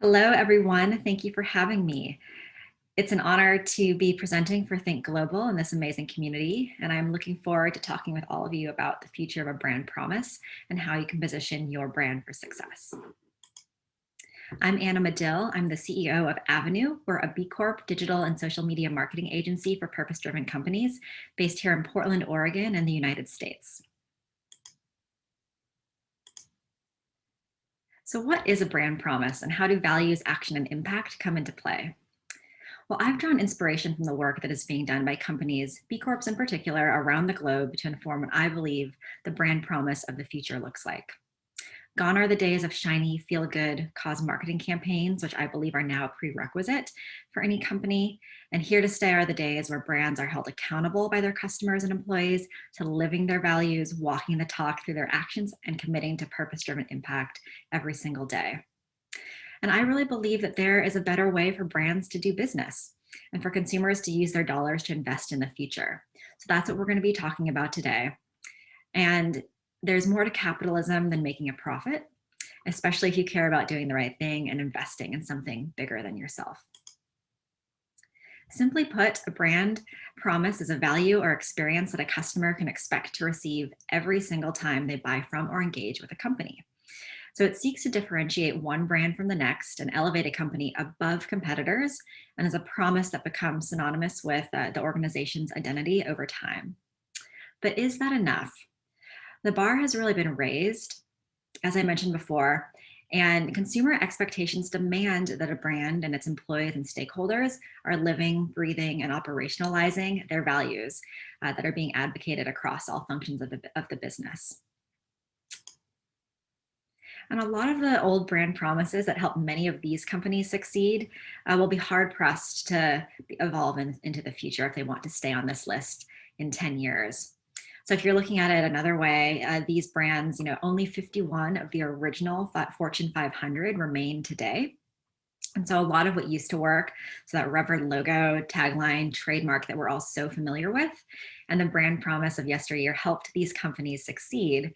Hello, everyone. Thank you for having me. It's an honor to be presenting for Think Global in this amazing community, and I'm looking forward to talking with all of you about the future of a brand promise and how you can position your brand for success. I'm Anna Medill. I'm the CEO of Avenue. We're a B Corp digital and social media marketing agency for purpose-driven companies based here in Portland, Oregon, in the United States. So what is a brand promise and how do values, action, and impact come into play? Well, I've drawn inspiration from the work that is being done by companies, B Corps in particular, around the globe to inform what I believe the brand promise of the future looks like. Gone are the days of shiny, feel-good cause marketing campaigns, which I believe are now a prerequisite for any company. And here to stay are the days where brands are held accountable by their customers and employees to living their values, walking the talk through their actions, and committing to purpose-driven impact every single day. And I really believe that there is a better way for brands to do business and for consumers to use their dollars to invest in the future. So that's what we're going to be talking about today. And there's more to capitalism than making a profit, especially if you care about doing the right thing and investing in something bigger than yourself. Simply put, a brand promise is a value or experience that a customer can expect to receive every single time they buy from or engage with a company. So it seeks to differentiate one brand from the next and elevate a company above competitors, and is a promise that becomes synonymous with the organization's identity over time. But is that enough? The bar has really been raised, as I mentioned before, and consumer expectations demand that a brand and its employees and stakeholders are living, breathing, and operationalizing their values that are being advocated across all functions of the business. And a lot of the old brand promises that help many of these companies succeed will be hard pressed to evolve into the future if they want to stay on this list in 10 years. So if you're looking at it another way, these brands, only 51 of the original Fortune 500 remain today. And so a lot of what used to work, so that Reverend logo, tagline, trademark that we're all so familiar with, and the brand promise of yesteryear helped these companies succeed,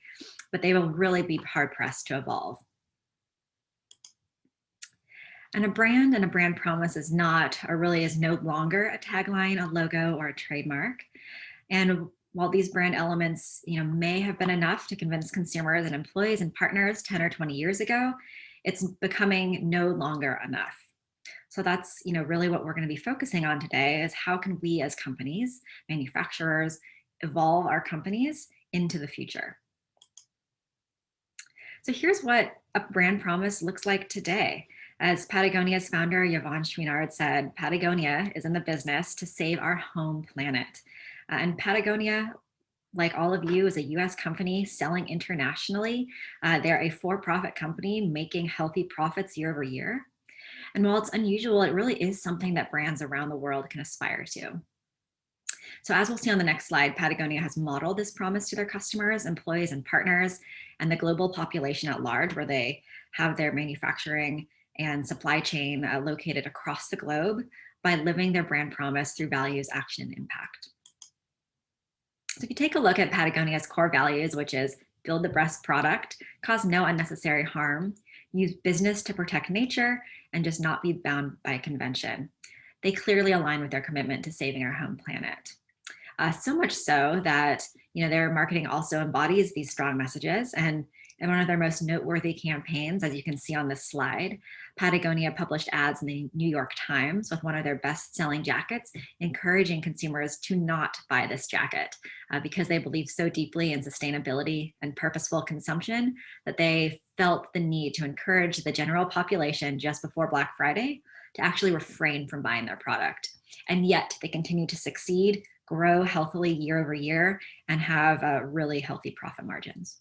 but they will really be hard pressed to evolve. And a brand promise is not, or really is no longer, a tagline, a logo, or a trademark. And while these brand elements, may have been enough to convince consumers and employees and partners 10 or 20 years ago, it's becoming no longer enough. So that's, really what we're going to be focusing on today is how can we as companies, manufacturers, evolve our companies into the future. So here's what a brand promise looks like today. As Patagonia's founder, Yvon Chouinard, said, Patagonia is in the business to save our home planet. And Patagonia, like all of you, is a US company selling internationally. They're a for-profit company making healthy profits year over year. And while it's unusual, it really is something that brands around the world can aspire to. So as we'll see on the next slide, Patagonia has modeled this promise to their customers, employees, and partners, and the global population at large, where they have their manufacturing and supply chain located across the globe, by living their brand promise through values, action, and impact. So if you take a look at Patagonia's core values, which is build the best product, cause no unnecessary harm, use business to protect nature, and just not be bound by convention, they clearly align with their commitment to saving our home planet. So much so that their marketing also embodies these strong messages. And in one of their most noteworthy campaigns, as you can see on this slide, Patagonia published ads in the New York Times with one of their best-selling jackets, encouraging consumers to not buy this jacket because they believe so deeply in sustainability and purposeful consumption that they felt the need to encourage the general population just before Black Friday to actually refrain from buying their product. And yet they continue to succeed, grow healthily year over year, and have really healthy profit margins.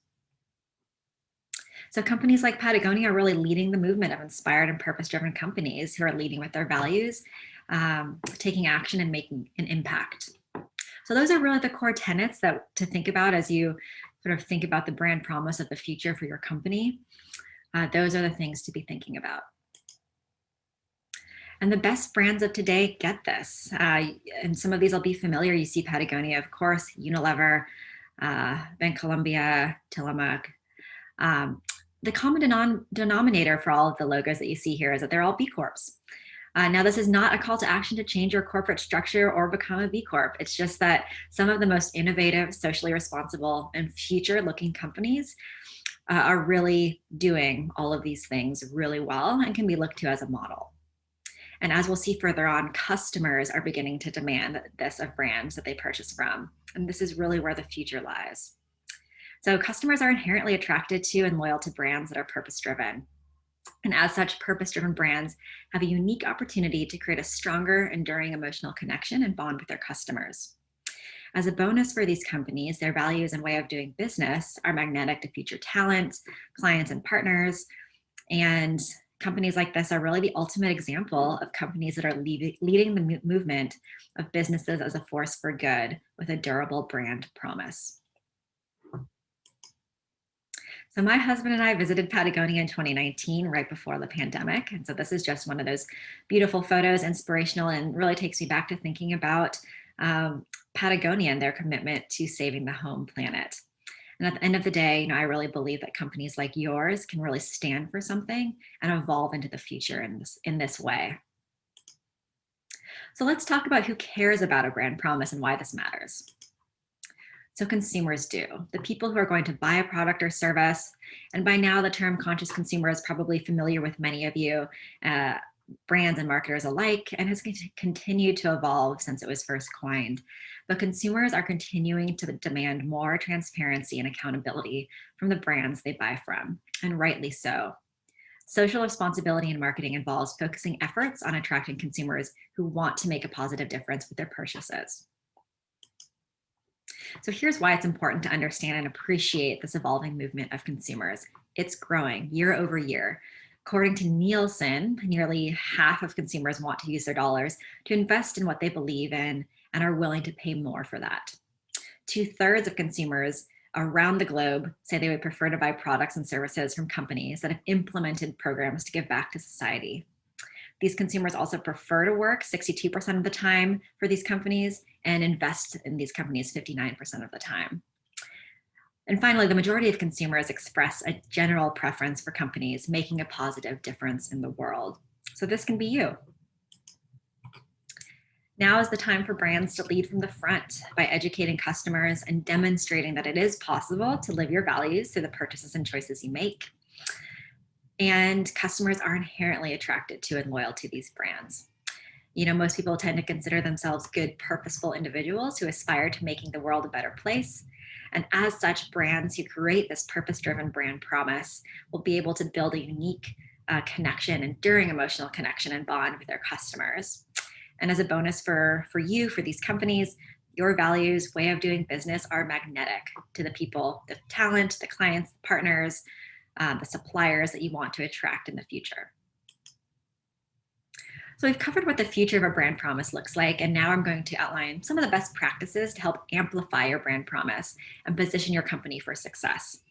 So companies like Patagonia are really leading the movement of inspired and purpose-driven companies who are leading with their values, taking action, and making an impact. So those are really the core tenets that to think about as you sort of think about the brand promise of the future for your company. Those are the things to be thinking about. And the best brands of today get this. And some of these will be familiar. You see Patagonia, of course, Unilever, Bancolombia, Tillamook. The common denominator for all of the logos that you see here is that they're all B Corps. Now, this is not a call to action to change your corporate structure or become a B Corp. It's just that some of the most innovative, socially responsible, and future-looking companies are really doing all of these things really well and can be looked to as a model. And as we'll see further on, customers are beginning to demand this of brands that they purchase from. And this is really where the future lies. So customers are inherently attracted to and loyal to brands that are purpose-driven. And as such, purpose-driven brands have a unique opportunity to create a stronger, enduring emotional connection and bond with their customers. As a bonus for these companies, their values and way of doing business are magnetic to future talent, clients, and partners. And companies like this are really the ultimate example of companies that are leading the movement of businesses as a force for good with a durable brand promise. So my husband and I visited Patagonia in 2019, right before the pandemic. And so this is just one of those beautiful photos, inspirational, and really takes me back to thinking about Patagonia and their commitment to saving the home planet. And at the end of the day, I really believe that companies like yours can really stand for something and evolve into the future in this way. So let's talk about who cares about a brand promise and why this matters. So consumers do, the people who are going to buy a product or service. And by now, the term conscious consumer is probably familiar with many of you, brands and marketers alike, and has continued to evolve since it was first coined. But consumers are continuing to demand more transparency and accountability from the brands they buy from, and rightly so. Social responsibility in marketing involves focusing efforts on attracting consumers who want to make a positive difference with their purchases. So here's why it's important to understand and appreciate this evolving movement of consumers. It's growing year over year. According to Nielsen, nearly half of consumers want to use their dollars to invest in what they believe in and are willing to pay more for that. 2/3 of consumers around the globe say they would prefer to buy products and services from companies that have implemented programs to give back to society. These consumers also prefer to work 62% of the time for these companies and invest in these companies 59% of the time. And finally, the majority of consumers express a general preference for companies making a positive difference in the world. So this can be you. Now is the time for brands to lead from the front by educating customers and demonstrating that it is possible to live your values through the purchases and choices you make. And customers are inherently attracted to and loyal to these brands. Most people tend to consider themselves good, purposeful individuals who aspire to making the world a better place. And as such, brands who create this purpose-driven brand promise will be able to build a unique connection, enduring emotional connection and bond with their customers. And as a bonus for these companies, your values, way of doing business are magnetic to the people, the talent, the clients, the partners, the suppliers that you want to attract in the future. So we've covered what the future of a brand promise looks like, and now I'm going to outline some of the best practices to help amplify your brand promise and position your company for success.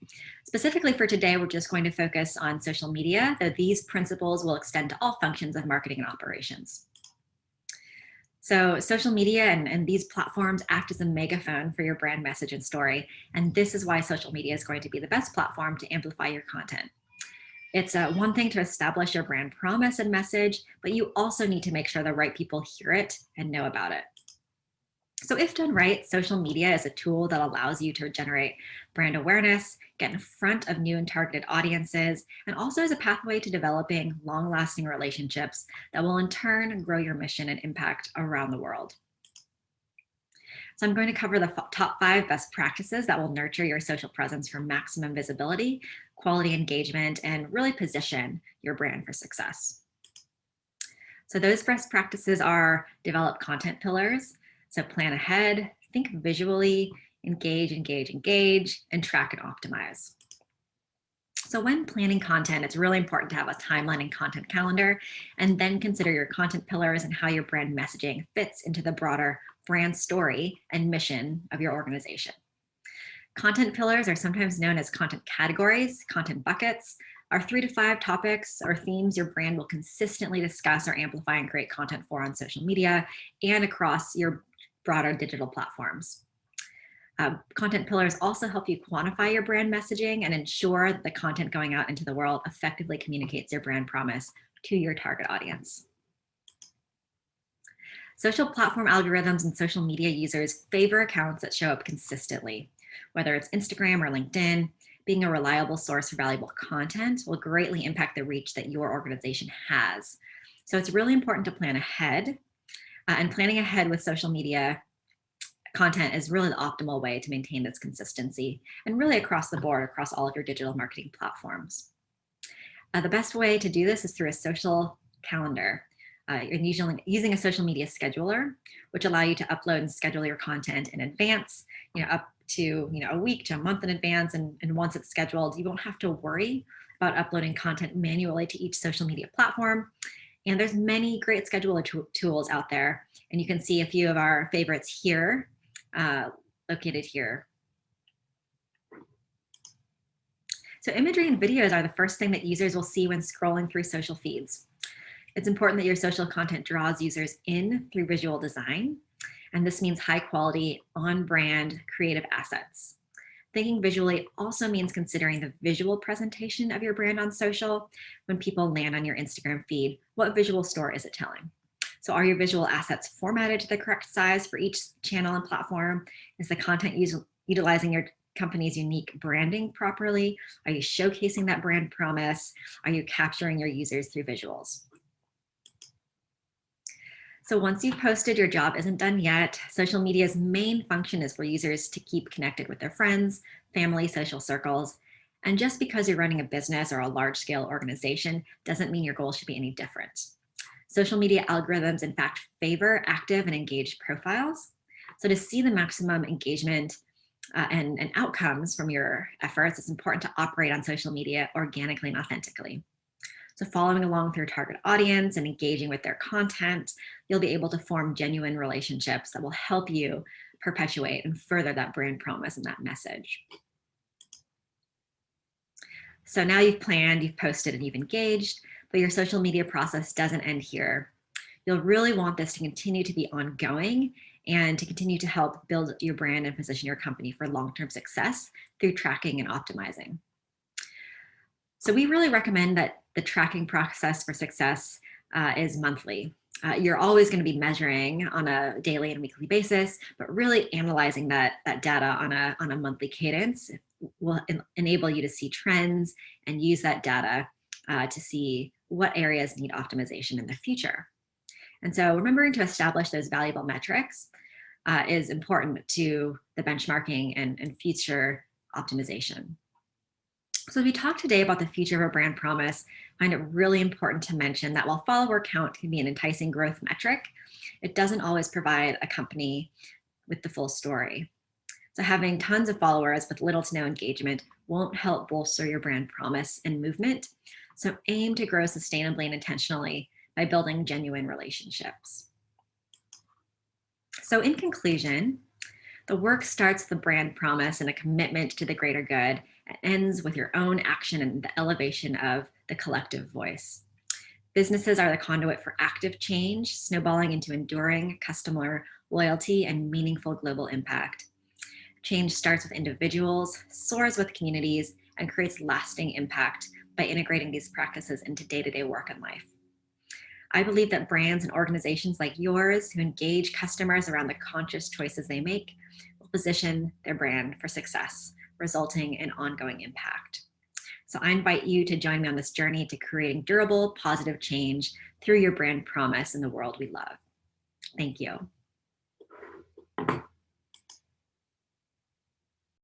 Specifically for today, we're just going to focus on social media, though these principles will extend to all functions of marketing and operations. So social media and these platforms act as a megaphone for your brand message and story, and this is why social media is going to be the best platform to amplify your content. It's one thing to establish your brand promise and message, but you also need to make sure the right people hear it and know about it. So if done right, social media is a tool that allows you to generate brand awareness, get in front of new and targeted audiences, and also is a pathway to developing long-lasting relationships that will in turn grow your mission and impact around the world. So I'm going to cover the top 5 best practices that will nurture your social presence for maximum visibility, quality engagement, and really position your brand for success. So those best practices are: develop content pillars. So plan ahead, think visually, engage, and track and optimize. So when planning content, it's really important to have a timeline and content calendar, and then consider your content pillars and how your brand messaging fits into the broader brand story and mission of your organization. Content pillars are sometimes known as content categories. Content buckets are 3 to 5 topics or themes your brand will consistently discuss or amplify and create content for on social media and across your broader digital platforms. Content pillars also help you quantify your brand messaging and ensure that the content going out into the world effectively communicates your brand promise to your target audience. Social platform algorithms and social media users favor accounts that show up consistently. Whether it's Instagram or LinkedIn, being a reliable source for valuable content will greatly impact the reach that your organization has. So it's really important to plan ahead, and planning ahead with social media content is really the optimal way to maintain this consistency, and really across the board, across all of your digital marketing platforms. The best way to do this is through a social calendar. You're usually using a social media scheduler, which allow you to upload and schedule your content in advance, up to a week to a month in advance. And once it's scheduled, you won't have to worry about uploading content manually to each social media platform. And there's many great scheduler tools out there. And you can see a few of our favorites here, located here. So imagery and videos are the first thing that users will see when scrolling through social feeds. It's important that your social content draws users in through visual design, and this means high quality, on-brand creative assets. Thinking visually also means considering the visual presentation of your brand on social. When people land on your Instagram feed, what visual story is it telling? So are your visual assets formatted to the correct size for each channel and platform? Is the content utilizing your company's unique branding properly? Are you showcasing that brand promise? Are you capturing your users through visuals? So once you've posted, your job isn't done yet. Social media's main function is for users to keep connected with their friends, family, social circles. And just because you're running a business or a large-scale organization doesn't mean your goals should be any different. Social media algorithms, in fact, favor active and engaged profiles. So to see the maximum engagement and outcomes from your efforts, it's important to operate on social media organically and authentically. So following along with your target audience and engaging with their content, you'll be able to form genuine relationships that will help you perpetuate and further that brand promise and that message. So now you've planned, you've posted, and you've engaged, but your social media process doesn't end here. You'll really want this to continue to be ongoing and to continue to help build your brand and position your company for long-term success through tracking and optimizing. So we really recommend that the tracking process for success is monthly. You're always going to be measuring on a daily and weekly basis, but really analyzing that data on a monthly cadence will enable you to see trends and use that data to see what areas need optimization in the future. And so remembering to establish those valuable metrics is important to the benchmarking and future optimization. So as we talk today about the future of a brand promise, I find it really important to mention that while follower count can be an enticing growth metric, it doesn't always provide a company with the full story. So having tons of followers with little to no engagement won't help bolster your brand promise and movement. So aim to grow sustainably and intentionally by building genuine relationships. So in conclusion, the work starts with the brand promise and a commitment to the greater good. It ends with your own action and the elevation of the collective voice. Businesses are the conduit for active change, snowballing into enduring customer loyalty and meaningful global impact. Change starts with individuals, soars with communities, and creates lasting impact by integrating these practices into day-to-day work and life. I believe that brands and organizations like yours who engage customers around the conscious choices they make will position their brand for success, resulting in ongoing impact. So I invite you to join me on this journey to creating durable, positive change through your brand promise in the world we love. Thank you.